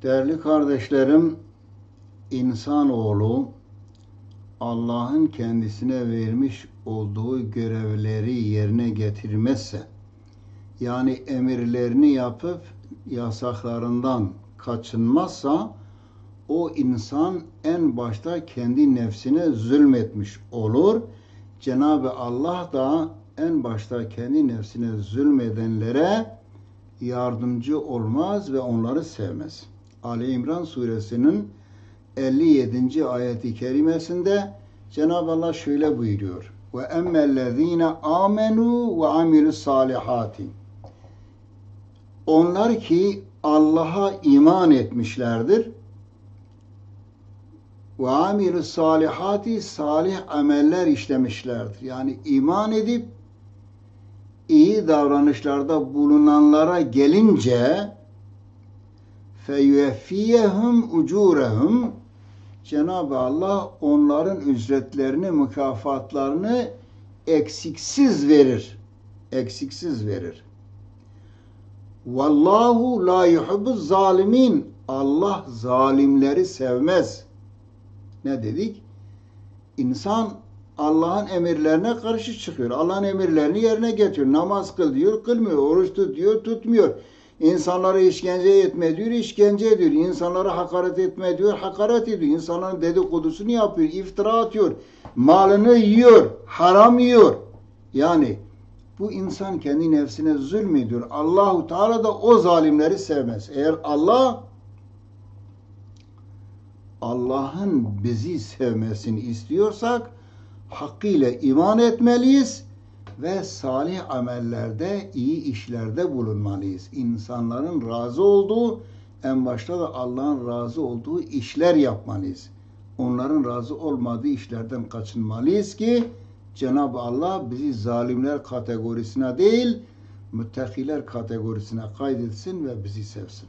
Değerli kardeşlerim, insanoğlu Allah'ın kendisine vermiş olduğu görevleri yerine getirmezse, yani emirlerini yapıp yasaklarından kaçınmazsa, o insan en başta kendi nefsine zulmetmiş olur. Cenab-ı Allah da en başta kendi nefsine zulmedenlere yardımcı olmaz ve onları sevmez. Ali İmran suresinin 57. ayeti kerimesinde Cenab-ı Allah şöyle buyuruyor: ve emmellezine amenu ve amilus salihati. Onlar ki Allah'a iman etmişlerdir ve amilus salihati, salih ameller işlemişlerdir. Yani iman edip iyi davranışlarda bulunanlara gelince feyueffiyehum ucurehum, Cenab-ı Allah onların ücretlerini, mükafatlarını eksiksiz verir. Eksiksiz verir. Vallahu la yuhibbuz zalimin. Allah zalimleri sevmez. Ne dedik? İnsan Allah'ın emirlerine karşı çıkıyor. Allah'ın emirlerini yerine getiriyor. Namaz kıl diyor, kılmıyor. Oruç tut diyor, tutmuyor. İnsanlara işkence etme diyor, işkence ediyor. İnsanlara hakaret etme diyor, hakaret ediyor. İnsanların dedikodusunu yapıyor, iftira atıyor. Malını yiyor, haram yiyor. Yani bu insan kendi nefsine zulmediyor. Allahu Teala da o zalimleri sevmez. Eğer Allah'ın bizi sevmesini istiyorsak hakkıyla iman etmeliyiz ve salih amellerde, iyi işlerde bulunmalıyız. İnsanların razı olduğu, en başta da Allah'ın razı olduğu işler yapmalıyız. Onların razı olmadığı işlerden kaçınmalıyız ki Cenab-ı Allah bizi zalimler kategorisine değil, müttakiler kategorisine kaydetsin ve bizi sevsin.